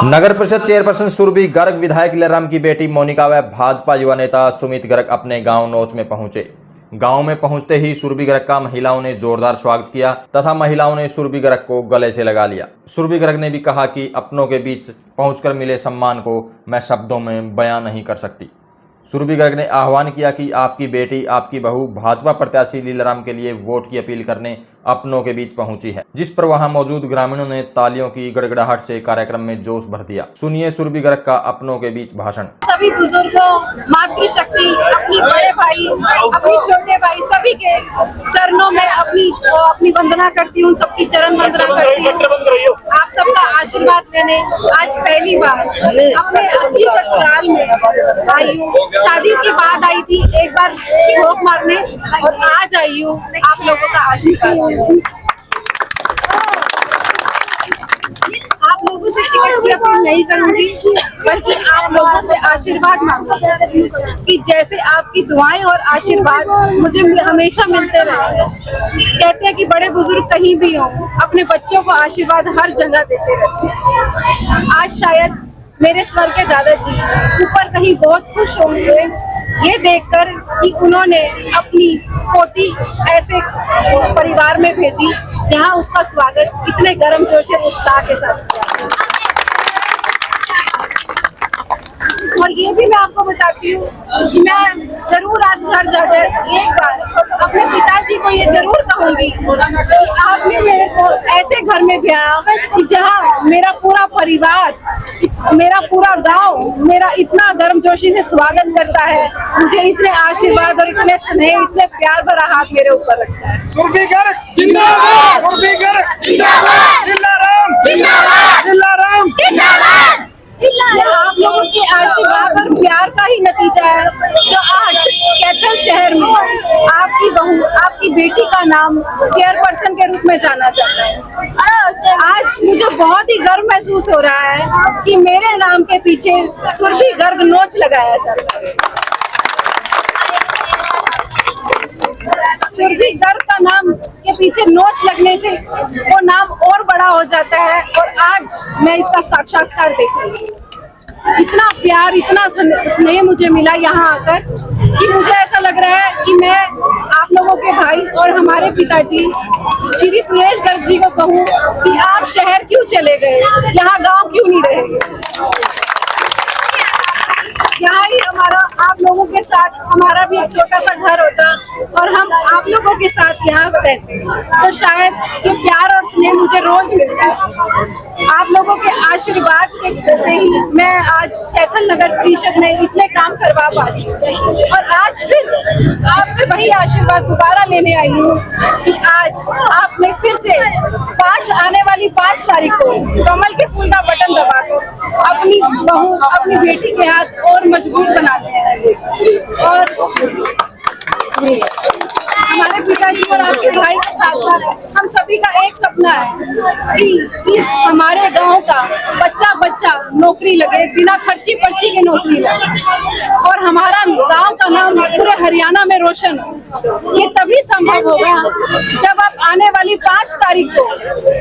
नगर परिषद चेयरपर्सन सुरभि गर्ग, विधायक लीलाराम की बेटी मोनिका व भाजपा युवा नेता सुमित गर्ग अपने गांव नोच में पहुंचे। गांव में पहुंचते ही सुरभि गर्ग का महिलाओं ने जोरदार स्वागत किया तथा महिलाओं ने सुरभि गर्ग को गले से लगा लिया। सुरभि गर्ग ने भी कहा कि अपनों के बीच पहुंचकर मिले सम्मान को मैं शब्दों में बयां नहीं कर सकती। सुरभि गर्ग ने आह्वान किया कि आपकी बेटी, आपकी बहू भाजपा प्रत्याशी लीलाराम के लिए वोट की अपील करने अपनों के बीच पहुंची है, जिस पर वहां मौजूद ग्रामीणों ने तालियों की गड़गड़ाहट से कार्यक्रम में जोश भर दिया। सुनिए सुरभि गर्ग का अपनों के बीच भाषण। सभी बुजुर्गों, मातृशक्ति, अपनी बड़े भाई, अपनी छोटे भाई, सभी के चरणों में अपनी वंदना करती हूँ, सबकी चरण वंदना करती हूँ। आप सबका आशीर्वाद लेने आज पहली बार अपने असली ससुराल में आई हूँ। शादी के बाद आई थी एक बार भोग मारने और आज आई हूँ आप लोगों का आशीर्वाद। आप लोगों से टिकट की अपील नहीं करूंगी, बल्कि आप लोगों से आशीर्वाद मांगूंगी कि जैसे आपकी दुआएं और आशीर्वाद मुझे हमेशा मिलते रहे। कहते हैं कि बड़े बुजुर्ग कहीं भी हों, अपने बच्चों को आशीर्वाद हर जगह देते रहते हैं। आज शायद मेरे स्वर के दादाजी ऊपर कहीं बहुत खुश होंगे ये देखकर कि उन्होंने अपनी पोती ऐसे परिवार में भेजी जहां उसका स्वागत इतने गर्म जोश और उत्साह के साथ किया। और ये भी मैं आपको बताती हूँ कि मैं जरूर आज घर जाकर एक बार अपने पिताजी को ये जरूर कहूंगी कि आपने मेरे को ऐसे घर में भेजा कि जहाँ मेरा पूरा परिवार, मेरा पूरा गांव मेरा इतना गर्मजोशी से स्वागत करता है, मुझे इतने आशीर्वाद और इतने स्नेह, इतने प्यार भरा हाथ मेरे ऊपर रखता है। सुरभि गर्ग जिंदाबाद, सुरभि गर्ग जिंदाबाद, लीलाराम जिंदाबाद, लीलाराम जिंदाबाद। ये आप लोगों के आशीर्वाद और प्यार का ही नतीजा है जो आज कैथल शहर में आपकी बहू, आपकी बेटी का नाम चेयरपर्सन के रूप में जाना जाता है। आज मुझे बहुत ही गर्व महसूस हो रहा है कि मेरे नाम के पीछे सुरभि गर्ग नोच लगाया जाता है। सुरभि गर्ग का नाम के पीछे नोच लगने से वो नाम और बड़ा हो जाता है और आज मैं इसका साक्षात्कार देख रही हूँ। इतना प्यार, इतना स्नेह मुझे मिला यहाँ आकर कि मुझे ऐसा लग रहा है कि मैं आप लोगों के भाई और हमारे पिताजी श्री सुरेश गर्ग जी को कहूँ कि आप शहर क्यों चले गए, यहाँ गाँव क्यों नहीं रहे। यहाँ ही हमारा आप लोगों के साथ हमारा भी एक छोटा सा घर होता और हम आप लोगों के साथ यहाँ रहते, तो शायद ये प्यार और स्नेह मुझे रोज मिलता है। आप लोगों के आशीर्वाद के से ही मैं आज कैथल नगर परिषद में इतने काम करवा पाती हूँ और आज फिर आपसे वही आशीर्वाद दोबारा लेने आई हूँ कि आज आपने फिर से आने वाली 5 तारीख को कमल के फूल का बटन दबाकर अपनी बहू, अपनी बेटी के हाथ और मजबूत बना दिया और हमारे पिताजी और आपके भाई के साथ साथ हम सभी का एक सपना है कि इस हमारे गांव का बच्चा बच्चा नौकरी लगे, बिना खर्ची पर्ची के नौकरी लगे और हमारा गांव का नाम पूरे हरियाणा में रोशन हो। ये तभी संभव होगा जब आप आने वाली 5 तारीख को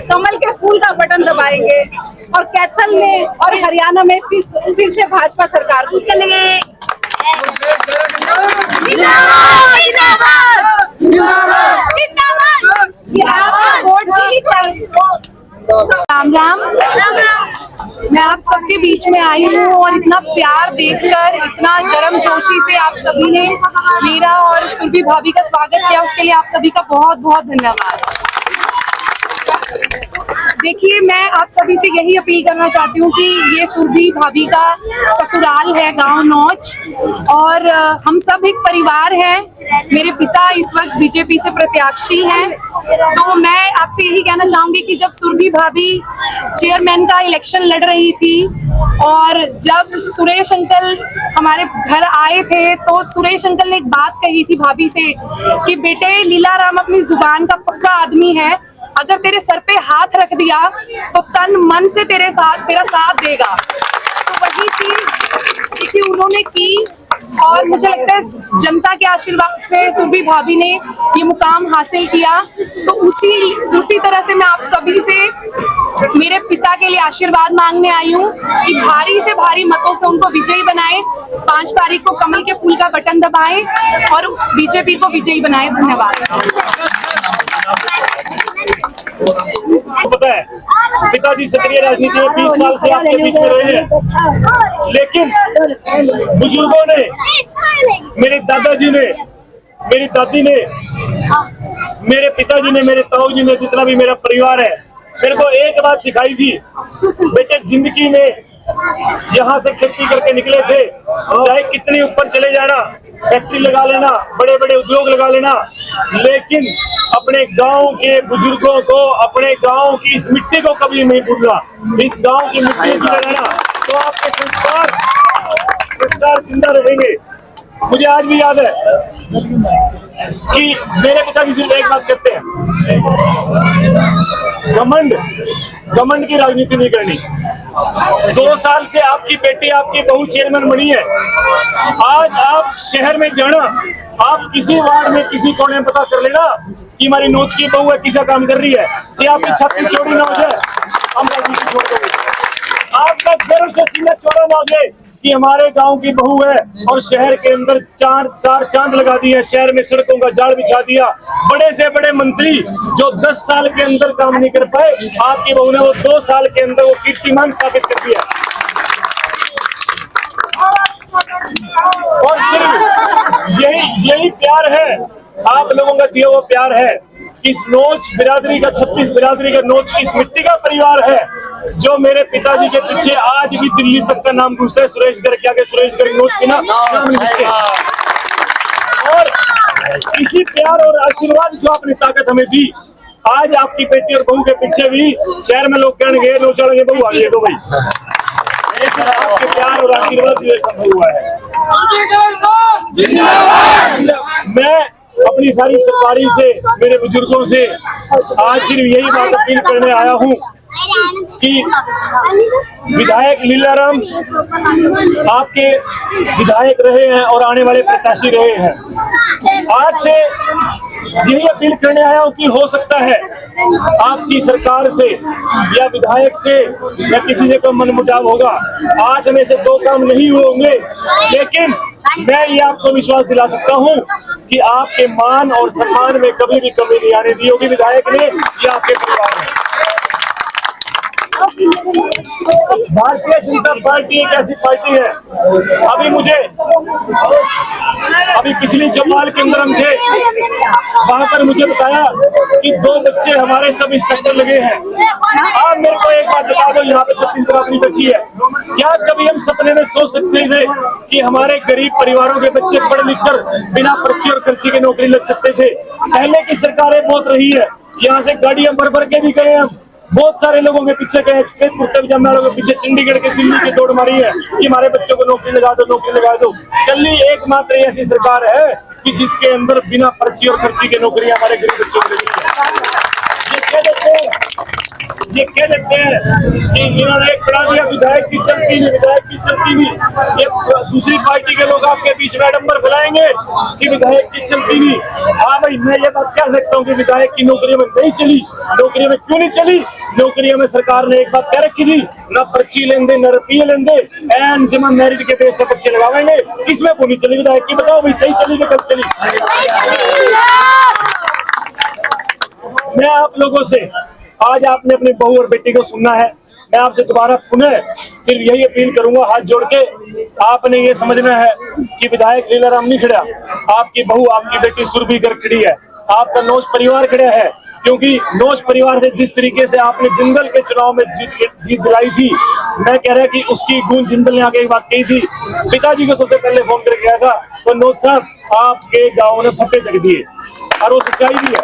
कमल के फूल का बटन दबाएंगे और कैथल में और हरियाणा में फिर से भाजपा सरकार को चलेंगे। राम राम। मैं आप सबके बीच में आई हूँ और इतना प्यार देखकर, इतना गर्मजोशी से आप सभी ने मेरा और सुरभि भाभी का स्वागत किया, उसके लिए आप सभी का बहुत बहुत धन्यवाद। देखिए, मैं आप सभी से यही अपील करना चाहती हूँ कि ये सुरभि भाभी का ससुराल है गांव नौच और हम सब एक परिवार हैं। मेरे पिता इस वक्त बीजेपी से प्रत्याशी हैं, तो मैं आपसे यही कहना चाहूंगी कि जब सुरभि भाभी चेयरमैन का इलेक्शन लड़ रही थी और जब सुरेश अंकल हमारे घर आए थे तो सुरेश अंकल ने एक बात कही थी भाभी से कि बेटे, लीलाराम अपनी जुबान का पक्का आदमी है, अगर तेरे सर पे हाथ रख दिया तो तन मन से तेरा साथ देगा। तो वही चीज देखिए उन्होंने की और मुझे लगता है जनता के आशीर्वाद से सुरभि भाभी ने ये मुकाम हासिल किया। तो उसी तरह से मैं आप सभी से मेरे पिता के लिए आशीर्वाद मांगने आई हूँ कि भारी से भारी मतों से उनको विजयी बनाएं। 5 तारीख को कमल के फूल का बटन दबाएं और बीजेपी को विजयी बनाएं। धन्यवाद। पता है पिताजी सक्रिय राजनीति में 20 साल से आपके बीच में रहे हैं, लेकिन बुजुर्गों ने, मेरे दादाजी ने, मेरी दादी ने, मेरे पिताजी ने, मेरे ताऊ जी ने, जितना भी मेरा परिवार है, मेरे को एक बात सिखाई थी, बेटे जिंदगी में यहाँ से खेती करके निकले थे, चाहे कितनी ऊपर चले जाना, फैक्ट्री लगा लेना, बड़े बड़े उद्योग लगा लेना, लेकिन अपने गांव के बुजुर्गों को, अपने गांव की इस मिट्टी को कभी नहीं भूलना। इस गांव की मिट्टी जुड़े रहना, तो आपके संस्कार जिंदा रहेंगे। मुझे आज भी याद है कि मेरे पिताजी सिर्फ एक बात करते हैं, घमंड की राजनीति नहीं करनी। 2 साल से आपकी बेटी, आपकी बहू चेयरमैन बनी है। आज आप शहर में जाना, आप किसी वार्ड में किसी कोने में पता कर लेना कि हमारी नोच की बहू है, किसा काम कर रही है। जी आपकी छाती चौड़ी ना हो जाए, हम राजनीति छोड़ देंगे। आपका गर्व से सीना चौड़ा ना हो जाए कि हमारे गांव की बहू है, और शहर के अंदर 4 चांद लगा दिए, शहर में सड़कों का जाल बिछा दिया। बड़े से बड़े मंत्री जो 10 साल के अंदर काम नहीं कर पाए, आपकी बहू ने वो 2 साल के अंदर वो कीर्तिमान स्थापित कर दिया। और सिर्फ यही प्यार है, आप लोगों का दिया हुआ प्यार है। इस नोच बिरादरी का, 36 बिरादरी का नोच की इस मिट्टी का परिवार है, जो मेरे पिताजी के पीछे आज भी दिल्ली तक का नाम पूछता है। सुरेश गर्ग के आगे सुरेश गर्ग नोच के नाम लिखते हैं। और इसी प्यार और आशीर्वाद जो आपने ताकत हमें दी, आज आपकी बेटी और बहू के पीछे भी शहर में लोग कहेंगे लो चढ़ेंगे बहू आ गई तो भाई, आपके प्यार और आशीर्वाद ये संभव हुआ है। मैं अपनी सारी सरकारी से, मेरे बुजुर्गों से आज सिर्फ यही बात अपील करने आया हूँ कि विधायक लीलाराम आपके विधायक रहे हैं और आने वाले प्रत्याशी रहे हैं। आज से यही अपील करने आया हूँ कि हो सकता है आपकी सरकार से या विधायक से या किसी से कोई मनमुटाव होगा। आज हमें से 2 काम नहीं होंगे, लेकिन मैं ये आपको विश्वास दिला सकता हूँ कि आपके मान और सम्मान में कभी भी कमी नहीं आने दी होगी विधायक ने या आपके परिवार ने। भारतीय जनता पार्टी एक ऐसी पार्टी है, अभी पिछली चौपाल के अंदर हम थे, वहां पर मुझे बताया कि 2 बच्चे हमारे सब इंस्पेक्टर लगे हैं। आप मेरे को एक बात बता दो, यहाँ पे 36 बिरादरी बैठी है, क्या कभी हम सपने में सोच सकते थे कि हमारे गरीब परिवारों के बच्चे पढ़ लिख कर बिना पर्ची और खर्ची के नौकरी लग सकते थे? पहले की सरकारें बहुत रही है, यहाँ से गाड़ियां भर के भी गए हम, बहुत सारे लोगों के पीछे गए, सफेद कुर्ते पजामे वालों के पीछे, चंडीगढ़ के, दिल्ली की दौड़ मारी है कि हमारे बच्चों को नौकरी लगा दो, नौकरी लगा दो। कल ही एकमात्र ऐसी सरकार है कि जिसके अंदर बिना पर्ची और खर्ची के नौकरियां हमारे गरीब बच्चों को लगी है। ये कह देते हैं कि इन्होंने एक बना दिया विधायक की चलती नहीं। ये दूसरी पार्टी के लोग आपके बीच में आडंबर फैलाएंगे कि विधायक की चलती नहीं। हाँ भाई, मैं ये बात कह सकता हूँ कि विधायक की नौकरी में नहीं चली। नौकरी में क्यों नहीं चली? नौकरियों में सरकार ने एक बात कह रखी थी, ना पर्ची लेंदे न रुपये लेंदे, एन जमा मेरिट के बेस पर बच्चे लगावेंगे। इसमें क्यों नहीं चली विधायक की? बताओ भाई, सही चली कि गलत चली? मैं आप लोगों से, आज आपने अपनी बहू और बेटी को सुनना है, मैं आपसे दोबारा पुनः सिर्फ यही अपील करूंगा हाथ जोड़ के, आपने ये समझना है कि विधायक लीलाराम नहीं खड़ा, आपकी बहू, आपकी बेटी सुरभि गर्ग खड़ी है, आपका नौच परिवार खड़ा है। क्योंकि नौच परिवार से जिस तरीके से आपने जिंदल के चुनाव में जीत दिलाई थी, मैं कह रहा कि उसकी गूंज जिंदल ने आके एक बात कही थी, पिताजी को सबसे पहले फोन करके गया था, तो नौच साहब आपके गाँव ने फटे चढ़ दिए, और वो सच्चाई भी है।